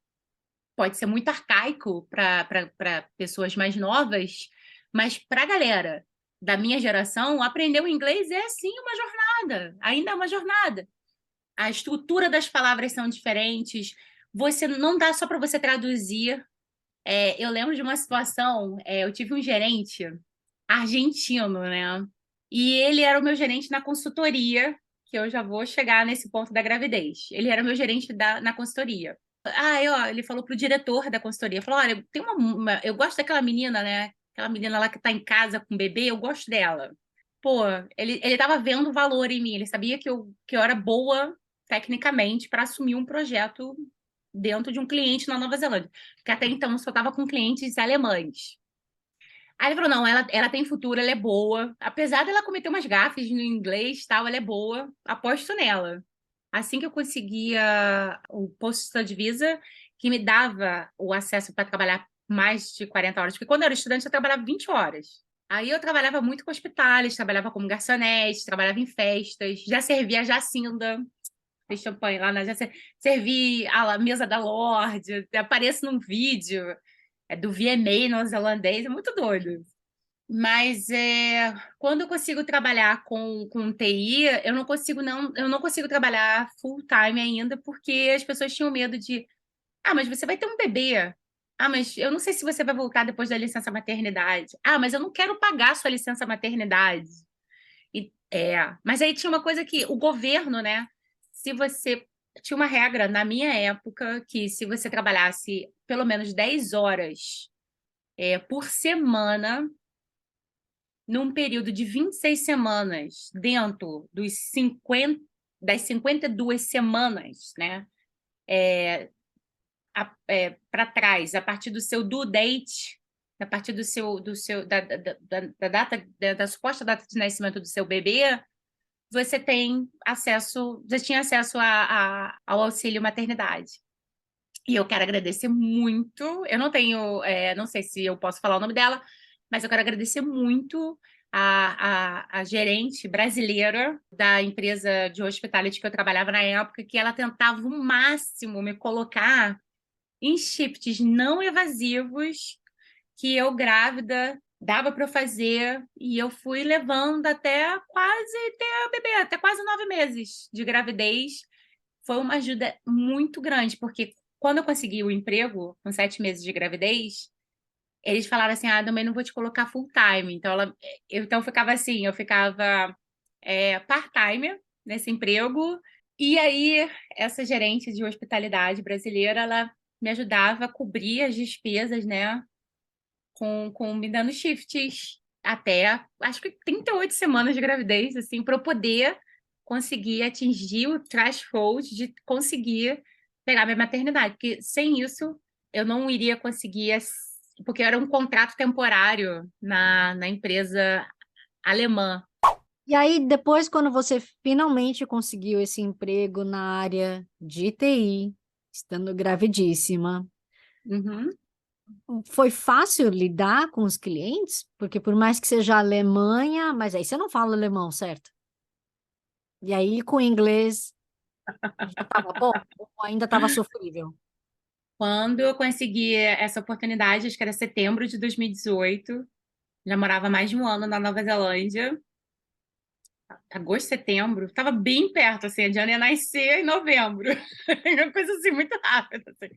Pode ser muito arcaico para pessoas mais novas, mas para a galera da minha geração, aprender o inglês é sim uma jornada, ainda é uma jornada. A estrutura das palavras são diferentes, você não dá só para você traduzir. Eu lembro de uma situação, eu tive um gerente argentino, né? E ele era o meu gerente na consultoria, que eu já vou chegar nesse ponto da gravidez. Ele era o meu gerente na consultoria. Ele falou pro diretor da consultoria, falou, olha, eu gosto daquela menina, né? Aquela menina lá que tá em casa com o bebê, eu gosto dela. pô, ele tava vendo valor em mim, ele sabia que eu era boa tecnicamente para assumir um projeto dentro de um cliente na Nova Zelândia, porque até então eu só estava com clientes alemães. Aí ele falou, não, ela tem futuro, ela é boa, apesar dela cometer umas gafes no inglês, e tal, ela é boa, aposto nela. Assim que eu conseguia o post-study visa, que me dava o acesso para trabalhar mais de 40 horas, porque quando eu era estudante eu trabalhava 20 horas. Aí eu trabalhava muito com hospitais, trabalhava como garçonete, trabalhava em festas, já servia Jacinda, fez champanhe lá, já servi a mesa da Lorde, apareço num vídeo do VMA neozelandês, é muito doido. Mas quando eu consigo trabalhar com TI, eu não consigo trabalhar full time ainda, porque as pessoas tinham medo de, mas você vai ter um bebê. Mas eu não sei se você vai voltar depois da licença maternidade. Mas eu não quero pagar sua licença maternidade. Mas aí tinha uma coisa que o governo, né? Se você tinha uma regra na minha época que se você trabalhasse pelo menos 10 horas por semana, num período de 26 semanas, dentro das 52 semanas, né? Para trás, a partir do seu due date, a partir da data, da suposta data de nascimento do seu bebê, você tem acesso, você tinha acesso ao auxílio maternidade. E eu quero agradecer muito. Eu não tenho, não sei se eu posso falar o nome dela, mas eu quero agradecer muito a gerente brasileira da empresa de hospitality que eu trabalhava na época, que ela tentava o máximo me colocar em shifts não evasivos que eu grávida dava para fazer e eu fui levando até quase ter a bebê, até quase 9 meses de gravidez. Foi uma ajuda muito grande, porque quando eu consegui o emprego, com 7 meses de gravidez, eles falaram assim, também não vou te colocar full time. Então ficava assim, eu ficava part-time nesse emprego, e aí essa gerente de hospitalidade brasileira, ela me ajudava a cobrir as despesas, né, com me dando shifts até, acho que 38 semanas de gravidez, assim, para eu poder conseguir atingir o threshold de conseguir pegar minha maternidade, porque sem isso eu não iria conseguir, porque era um contrato temporário na empresa alemã. E aí, depois, quando você finalmente conseguiu esse emprego na área de TI, estando gravidíssima, Uhum. foi fácil lidar com os clientes? Porque por mais que seja Alemanha, mas aí você não fala alemão, certo? E aí, com o inglês, já estava bom ou ainda estava sofrível? Quando eu consegui essa oportunidade, acho que era setembro de 2018, já morava mais de um ano na Nova Zelândia, agosto, setembro, estava bem perto, assim, a Diana ia nascer em novembro, uma coisa assim, muito rápida, assim.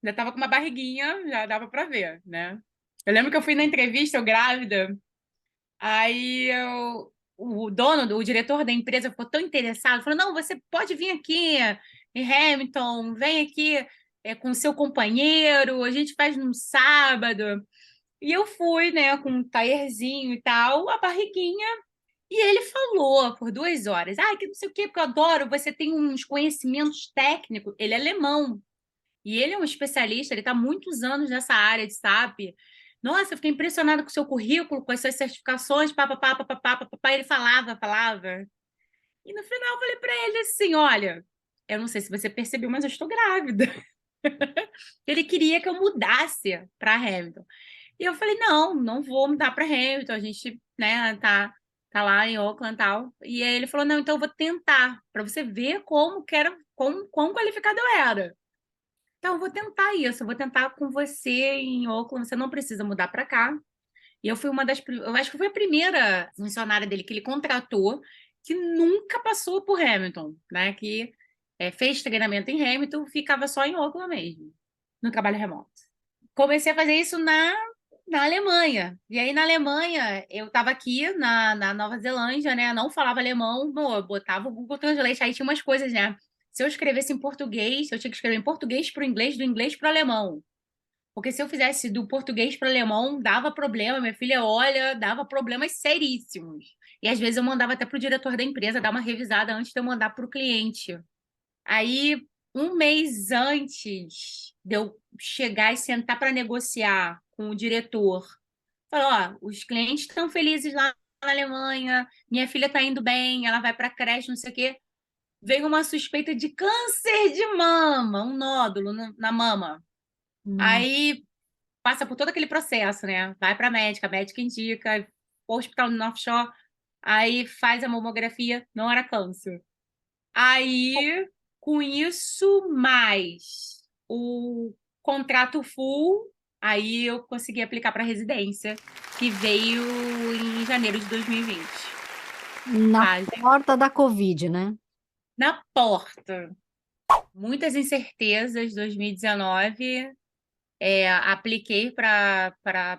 Já estava com uma barriguinha, já dava para ver, né? Eu lembro que eu fui na entrevista, eu grávida, aí o dono, o diretor da empresa ficou tão interessado, falou, não, você pode vir aqui em Hamilton, vem aqui com o seu companheiro, a gente faz num sábado. E eu fui, né, com um taierzinho e tal, a barriguinha, e ele falou por 2 horas, que não sei o quê, porque eu adoro, você tem uns conhecimentos técnicos, ele é alemão, e ele é um especialista, ele está há muitos anos nessa área de SAP. Nossa, eu fiquei impressionada com o seu currículo, com as suas certificações, papapá, papapá, papapá. Ele falava. E no final eu falei para ele assim: olha, eu não sei se você percebeu, mas eu estou grávida. Ele queria que eu mudasse para Hamilton. E eu falei: não, não vou mudar para Hamilton, a gente, né, tá lá em Auckland e tal. E aí ele falou: não, então eu vou tentar, para você ver como que era, quão qualificada eu era. Então, eu vou tentar isso, eu vou tentar com você em Auckland, você não precisa mudar para cá. E eu fui eu acho que fui a primeira funcionária dele que ele contratou que nunca passou por Hamilton, né? Que fez treinamento em Hamilton, ficava só em Auckland mesmo, no trabalho remoto. Comecei a fazer isso na Alemanha. E aí, na Alemanha, eu estava aqui na Nova Zelândia, né? Não falava alemão, eu botava o Google Translate, aí tinha umas coisas, né? Se eu escrevesse em português, eu tinha que escrever em português para o inglês, do inglês para o alemão. Porque se eu fizesse do português para o alemão, dava problema, minha filha, olha, dava problemas seríssimos. E às vezes eu mandava até para o diretor da empresa dar uma revisada antes de eu mandar para o cliente. Aí, um mês antes de eu chegar e sentar para negociar com o diretor, falou: ó, os clientes estão felizes lá na Alemanha, minha filha está indo bem, ela vai para a creche, não sei o quê. Veio uma suspeita de câncer de mama, um nódulo na mama. Hum. Aí passa por todo aquele processo, né? Vai para a médica indica, o hospital no North Shore, aí faz a mamografia, não era câncer. Aí, com isso, mais o contrato full, aí eu consegui aplicar para residência, que veio em janeiro de 2020. Na Pasmem. porta da Covid, né? Na porta. Muitas incertezas, 2019. Apliquei para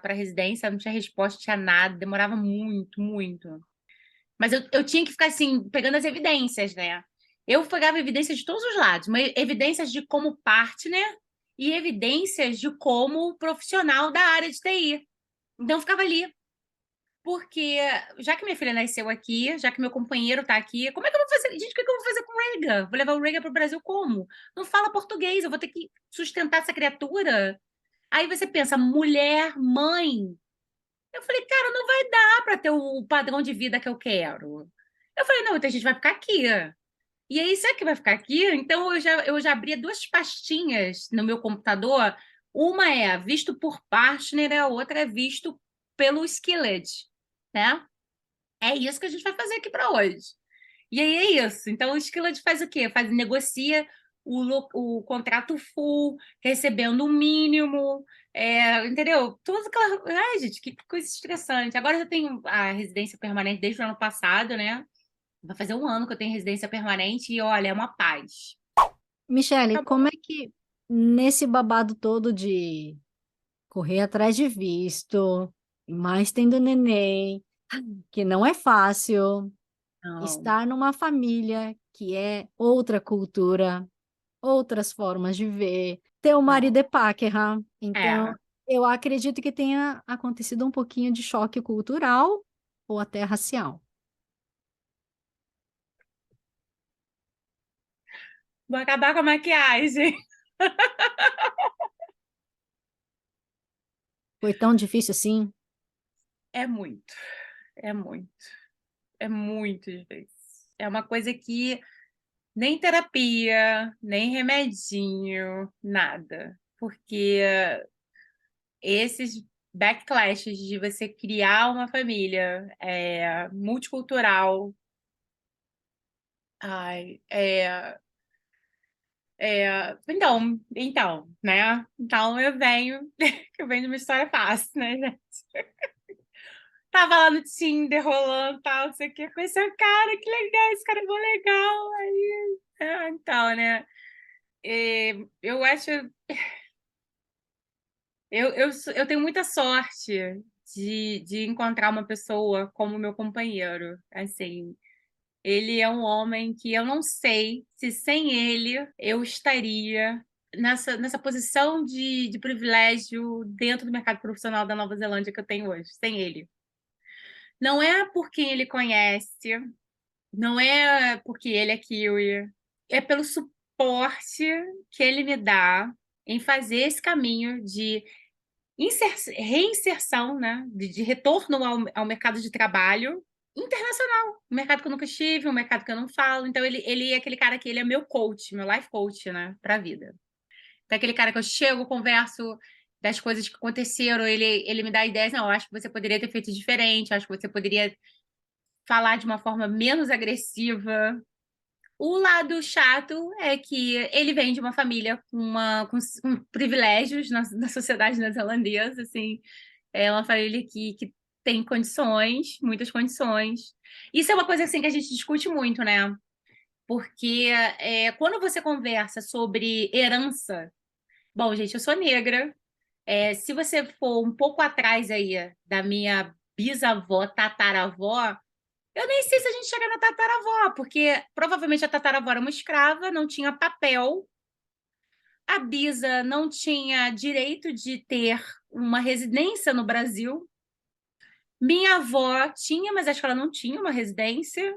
residência, não tinha resposta, não tinha nada, demorava muito, muito. Mas eu tinha que ficar assim, pegando as evidências, né? Eu pegava evidências de todos os lados, mas evidências de como partner e evidências de como profissional da área de TI. Então eu ficava ali. Porque, já que minha filha nasceu aqui, já que meu companheiro está aqui, como é que eu vou fazer? Gente, o que eu vou fazer com o Rega? Vou levar o Rega para o Brasil como? Não fala português, eu vou ter que sustentar essa criatura. Aí você pensa, mulher, mãe. Eu falei, cara, não vai dar para ter o padrão de vida que eu quero. Eu falei, não, então a gente vai ficar aqui. E aí, será que vai ficar aqui? Então, eu já abria duas pastinhas no meu computador. Uma é visto por partner, a outra é visto pelo Skillet, né? É isso que a gente vai fazer aqui para hoje. E aí é isso. Então, o Skillet faz o quê? Negocia o contrato full, recebendo o mínimo, entendeu? Tudo aquela. Ai, gente, que coisa estressante. Agora eu já tenho a residência permanente desde o ano passado, né? Vai fazer um ano que eu tenho residência permanente e, olha, é uma paz. Michele, Tá como bom. é que nesse babado todo de correr atrás de visto, mais tendo neném, que não é fácil, Não. estar numa família que é outra cultura, outras formas de ver, ter o marido Não. é paquerra, então É. eu acredito que tenha acontecido um pouquinho de choque cultural ou até racial. Vou acabar com a maquiagem. Foi tão difícil assim? É muito. É muito. É muito difícil. É uma coisa que nem terapia, nem remedinho, nada. Porque esses backlashes de você criar uma família multicultural, ai, então, né? Então eu venho, eu venho de uma história fácil, né, gente? Tava lá no Tinder rolando, tal, não sei o que, conheci o cara, que legal, esse cara é bom legal. Aí, então, né? Eu acho, eu tenho muita sorte de encontrar uma pessoa como meu companheiro, assim. Ele é um homem que eu não sei se sem ele eu estaria nessa posição de privilégio dentro do mercado profissional da Nova Zelândia que eu tenho hoje, sem ele. Não é por quem ele conhece, não é porque ele é kiwi, é pelo suporte que ele me dá em fazer esse caminho de reinserção, né? De retorno ao mercado de trabalho internacional, um mercado que eu nunca estive, um mercado que eu não falo. Então, ele é aquele cara que ele é meu coach, meu life coach, né, para a vida. Então, é aquele cara que eu chego, converso das coisas que aconteceram, ele me dá ideias, não, eu acho que você poderia ter feito diferente, eu acho que você poderia falar de uma forma menos agressiva. O lado chato é que ele vem de uma família com privilégios na sociedade neozelandesa, assim, é uma família que tem condições, muitas condições. Isso é uma coisa assim que a gente discute muito, né? Porque quando você conversa sobre herança, bom, gente, eu sou negra. Se você for um pouco atrás aí da minha bisavó, tataravó, eu nem sei se a gente chega na tataravó, porque provavelmente a tataravó era uma escrava, não tinha papel, a bisa não tinha direito de ter uma residência no Brasil. Minha avó tinha, mas acho que ela não tinha uma residência.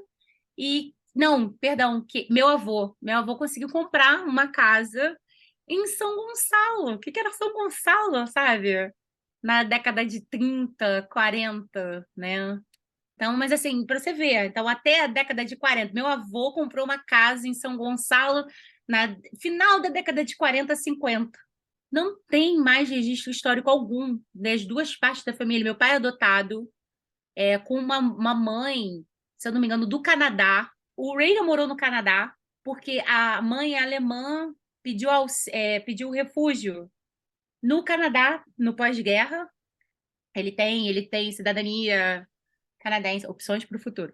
E, não, perdão, meu avô conseguiu comprar uma casa em São Gonçalo. O que que era São Gonçalo, sabe? Na década de 30, 40, né? Então, mas assim, para você ver, então até a década de 40, meu avô comprou uma casa em São Gonçalo na final da década de 40, 50. Não tem mais registro histórico algum das duas partes da família. Meu pai é adotado, com uma mãe, se eu não me engano, do Canadá. O Reagan morou no Canadá porque a mãe alemã pediu refúgio no Canadá, no pós-guerra. Ele tem cidadania canadense, opções para o futuro.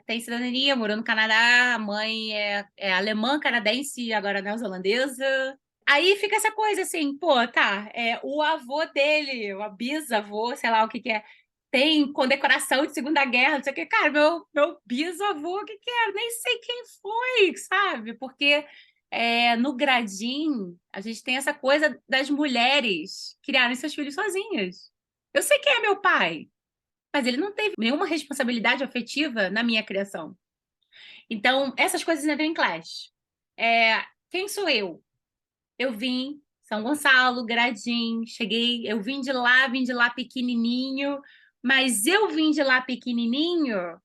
Tem cidadania, morou no Canadá, a mãe é alemã, canadense, agora neozelandesa. Aí fica essa coisa assim, pô, tá, o avô dele, o bisavô, sei lá o que que é, tem condecoração de Segunda Guerra, não sei o que, cara, meu bisavô, o que que é? Nem sei quem foi, sabe? Porque no Gradim, a gente tem essa coisa das mulheres criarem seus filhos sozinhas. Eu sei quem é meu pai, mas ele não teve nenhuma responsabilidade afetiva na minha criação. Então, essas coisas entram em clash. Quem sou eu? Eu vim, São Gonçalo, Gradim, cheguei, eu vim de lá pequenininho, mas eu vim de lá pequenininho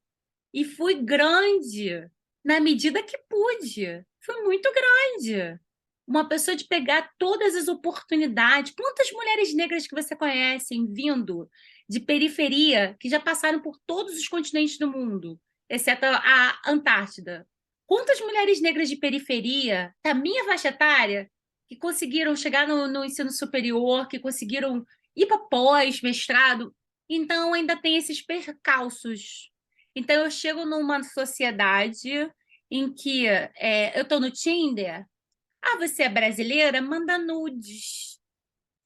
e fui grande na medida que pude. Fui muito grande. Uma pessoa de pegar todas as oportunidades. Quantas mulheres negras que você conhece vindo de periferia que já passaram por todos os continentes do mundo, exceto a Antártida? Quantas mulheres negras de periferia, da minha faixa etária, que conseguiram chegar no ensino superior, que conseguiram ir para pós, mestrado? Então, ainda tem esses percalços. Então, eu chego numa sociedade em que eu estou no Tinder. Ah, você é brasileira? Manda nudes.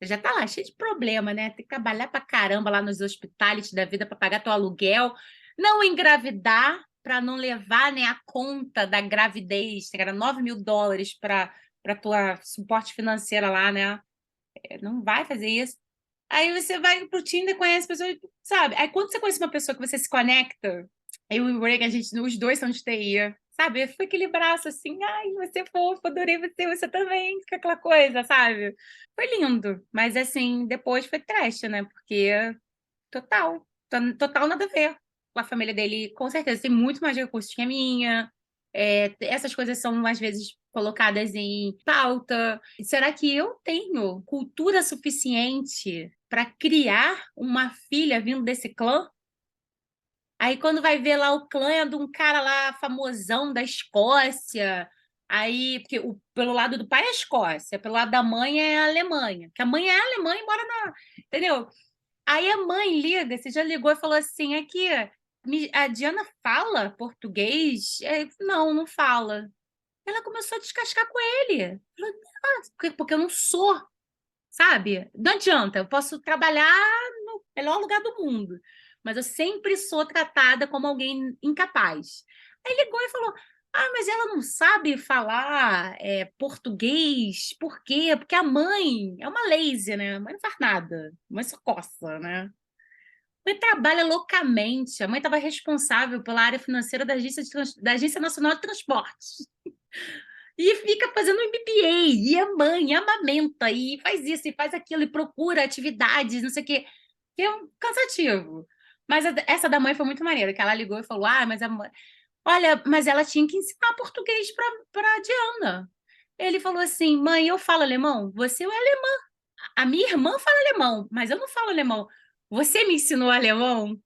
Você já tá lá, cheio de problema, né? Tem que trabalhar pra caramba lá nos hospitais da vida para pagar teu aluguel. Não engravidar para não levar, né, a conta da gravidez. Tem que dar US$ 9.000 para tua suporte financeira lá, né? Não vai fazer isso. Aí você vai pro Tinder, conhece pessoas, sabe? Aí quando você conhece uma pessoa que você se conecta, eu e o Reagan, os dois são de TI, sabe? Foi aquele braço assim, ai, você é fofo, adorei você também, fica aquela coisa, sabe? Foi lindo, mas assim, depois foi trash, né? Porque total nada a ver. A família dele, com certeza, tem muito mais recursos que a minha. Essas coisas são, às vezes, colocadas em pauta. Será que eu tenho cultura suficiente para criar uma filha vindo desse clã? Aí, quando vai ver lá, o clã é de um cara lá famosão da Escócia. Aí, porque pelo lado do pai é Escócia, pelo lado da mãe é a Alemanha. Que a mãe é alemã e mora na. Entendeu? Aí a mãe liga, você já ligou e falou assim: aqui, a Diana fala português? Não, não fala. Ela começou a descascar com ele. Falou, porque eu não sou, sabe? Não adianta, eu posso trabalhar no melhor lugar do mundo, mas eu sempre sou tratada como alguém incapaz. Aí ligou e falou: ah, mas ela não sabe falar português. Por quê? Porque a mãe é uma lazy, né? A mãe não faz nada, a mãe só coça, né? A mãe trabalha loucamente. A mãe estava responsável pela área financeira da Agência Nacional de Transportes. E fica fazendo MBA, e é mãe, e amamenta, e faz isso, e faz aquilo, e procura atividades, não sei o quê, que é cansativo. Mas essa da mãe foi muito maneira, que ela ligou e falou: ah, mas a mãe. Olha, mas ela tinha que ensinar português para Diana. Ele falou assim: mãe, eu falo alemão? Você é alemã. A minha irmã fala alemão, mas eu não falo alemão. Você me ensinou alemão?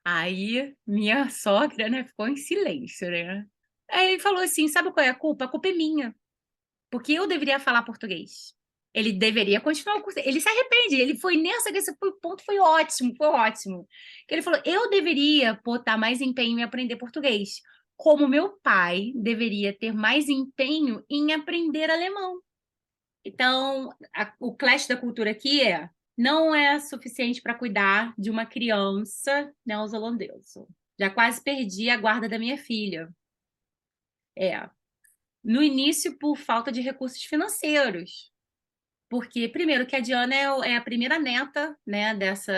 Aí minha sogra, né, ficou em silêncio, né? Aí ele falou assim: sabe qual é a culpa? A culpa é minha, porque eu deveria falar português. Ele deveria continuar o curso. Ele se arrepende. Ele foi nessa, que esse ponto foi ótimo, foi ótimo. Que ele falou: eu deveria botar mais empenho em aprender português, como meu pai deveria ter mais empenho em aprender alemão. Então, o clash da cultura aqui não é suficiente para cuidar de uma criança neozelandesa. Já quase perdi a guarda da minha filha. É. No início, por falta de recursos financeiros. Porque, primeiro, que a Diana é a primeira neta, né,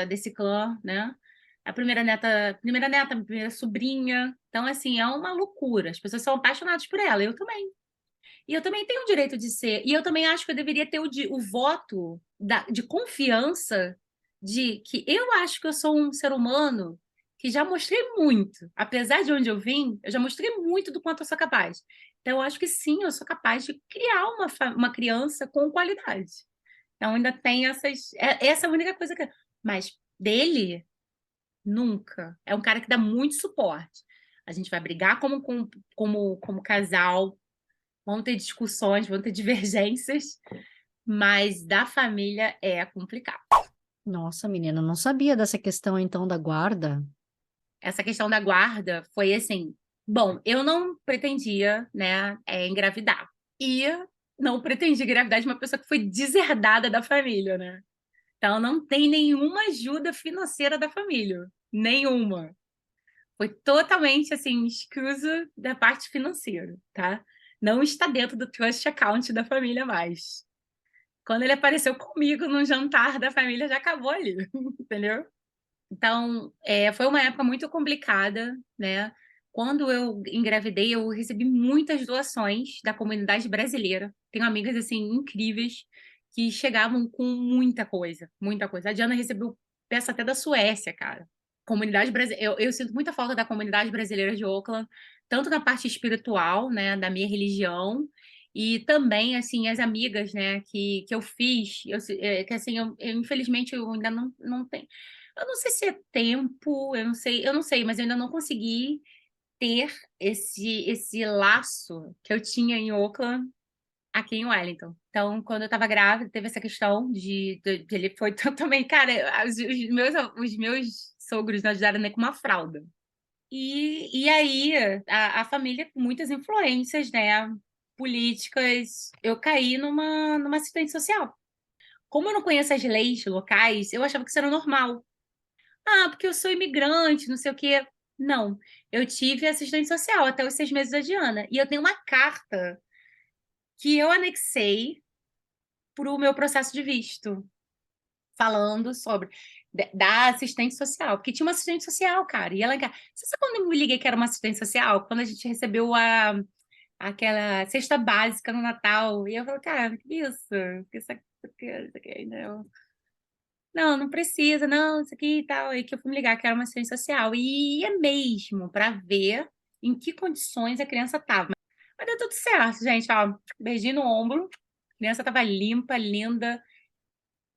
desse clã, né? A primeira neta, primeira sobrinha. Então, assim, é uma loucura. As pessoas são apaixonadas por ela, eu também. E eu também tenho o direito de ser. E eu também acho que eu deveria ter o voto de confiança de que eu acho que eu sou um ser humano que já mostrei muito. Apesar de onde eu vim, eu já mostrei muito do quanto eu sou capaz. Então, eu acho que sim, eu sou capaz de criar uma criança com qualidade. Então, ainda tem essa é a única coisa que. Mas dele, nunca. É um cara que dá muito suporte. A gente vai brigar como casal, vão ter discussões, vão ter divergências, mas da família é complicado. Nossa, menina, não sabia dessa questão então da guarda. Essa questão da guarda foi assim, bom, eu não pretendia, né, engravidar. E não pretendia engravidar de uma pessoa que foi deserdada da família, né? Então não tem nenhuma ajuda financeira da família, nenhuma. Foi totalmente assim, exclusa da parte financeira, tá? Não está dentro do trust account da família mais. Quando ele apareceu comigo no jantar da família, já acabou ali, entendeu? Então, foi uma época muito complicada, né? Quando eu engravidei, eu recebi muitas doações da comunidade brasileira. Tenho amigas, assim, incríveis, que chegavam com muita coisa, muita coisa. A Diana recebeu peça até da Suécia, cara. Comunidade brasileira. Eu sinto muita falta da comunidade brasileira de Auckland, tanto na parte espiritual, né, da minha religião, e também, assim, as amigas, né, que eu fiz, que, assim, infelizmente, eu ainda não tenho. Eu não sei se é tempo, eu não sei, mas eu ainda não consegui ter esse laço que eu tinha em Auckland aqui em Wellington. Então, quando eu estava grávida, teve essa questão de ele foi totalmente, cara, os meus sogros não ajudaram nem com uma fralda. E aí, a família com muitas influências, né, políticas, eu caí numa assistente social. Como eu não conheço as leis locais, eu achava que isso era normal. Ah, porque eu sou imigrante, não sei o quê. Não, eu tive assistente social até os 6 meses da Diana. E eu tenho uma carta que eu anexei para o meu processo de visto, falando sobre da assistente social. Porque tinha uma assistente social, cara. E ela, você sabe quando eu me liguei que era uma assistente social? Quando a gente recebeu aquela cesta básica no Natal. E eu falei, cara, que isso? Isso aqui ainda. Não, não precisa, não, isso aqui e tal. Aí que eu fui me ligar que era uma assistente social. E ia mesmo para ver em que condições a criança estava. Mas deu tudo certo, gente. Ó, beijinho no ombro. A criança estava limpa, linda,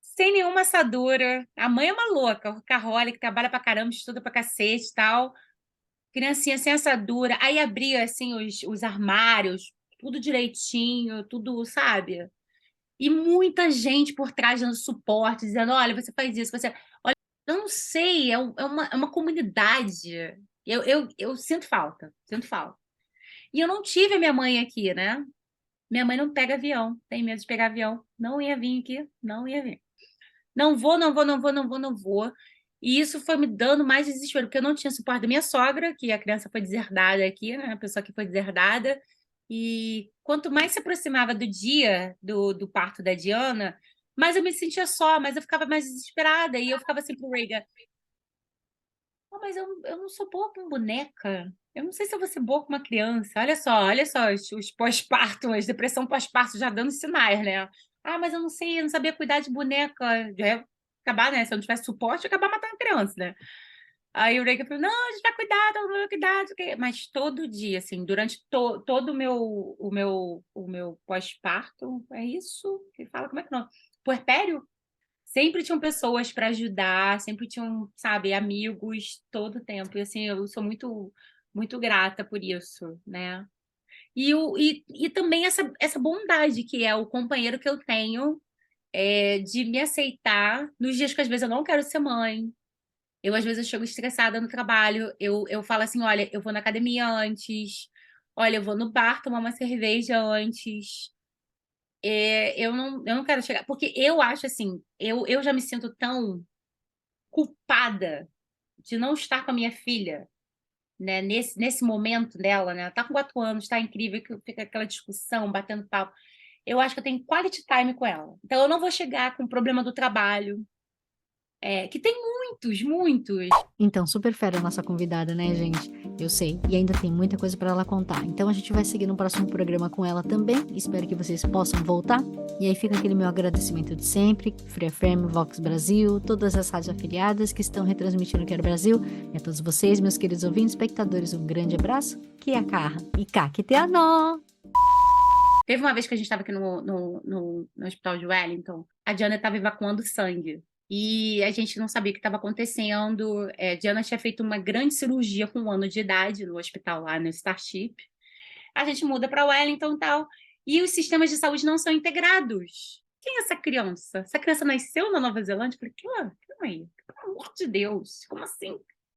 sem nenhuma assadura. A mãe é uma louca, workaholic, que trabalha pra caramba, estuda pra cacete e tal. Criancinha sem assadura. Aí abria, assim, os armários, tudo direitinho, tudo, sabe? E muita gente por trás dando suporte, dizendo: olha, você faz isso, você. Olha, eu não sei, é uma comunidade. Eu sinto falta, sinto falta. E eu não tive a minha mãe aqui, né? Minha mãe não pega avião, tem medo de pegar avião. Não ia vir aqui, não ia vir. Não vou, não vou, não vou, não vou, não vou. E isso foi me dando mais desespero, porque eu não tinha suporte da minha sogra, que a criança foi deserdada aqui, né? A pessoa que foi deserdada. E quanto mais se aproximava do dia do parto da Diana, mais eu me sentia só, mais eu ficava mais desesperada. E eu ficava assim pro Reagan: "Oh, mas eu não sou boa com boneca. Eu não sei se eu vou ser boa com uma criança. Olha só, os pós-parto, as depressão pós-parto já dando sinais, né? Ah, mas eu não sei, eu não sabia cuidar de boneca. Já ia acabar, né? Se eu não tivesse suporte, ia acabar matando a criança, né? Aí o Reagan falou: não, a gente vai cuidar, todo mundo vai cuidar, não sei o quê. Mas todo dia, assim, durante todo o meu pós-parto, é isso que fala? Como é que não? Puerpério? Sempre tinham pessoas para ajudar, sempre tinham, sabe, amigos todo o tempo. E assim, eu sou muito, muito grata por isso, né? E também essa bondade que é o companheiro que eu tenho, de me aceitar nos dias que às vezes eu não quero ser mãe. Às vezes, eu chego estressada no trabalho, eu falo assim: olha, eu vou na academia antes, olha, eu vou no bar tomar uma cerveja antes. Eu não quero chegar, porque eu acho assim, eu já me sinto tão culpada de não estar com a minha filha, né, nesse momento dela, né? Ela tá com 4 anos, tá incrível, que fica aquela discussão, batendo papo. eu acho que eu tenho quality time com ela. Então, eu não vou chegar com problema do trabalho, que tem muitos, muitos. Então, super fera a nossa convidada, né, gente? Eu sei. E ainda tem muita coisa para ela contar. Então, a gente vai seguir no próximo programa com ela também. Espero que vocês possam voltar. E aí fica aquele meu agradecimento de sempre. Free FM, Vox Brasil, todas as rádios afiliadas que estão retransmitindo o Quero Brasil. E a todos vocês, meus queridos ouvintes, espectadores, um grande abraço. Que é a Carra. E cá, que te nó. Teve uma vez que a gente estava aqui no hospital de Wellington, a Diana estava evacuando sangue. E a gente não sabia o que estava acontecendo. Diana tinha feito uma grande cirurgia com 1 ano de idade no hospital lá no Starship. A gente muda para Wellington e tal. E os sistemas de saúde não são integrados. Quem é essa criança? Essa criança nasceu na Nova Zelândia? Eu falei, calma aí, pelo amor de Deus, como assim?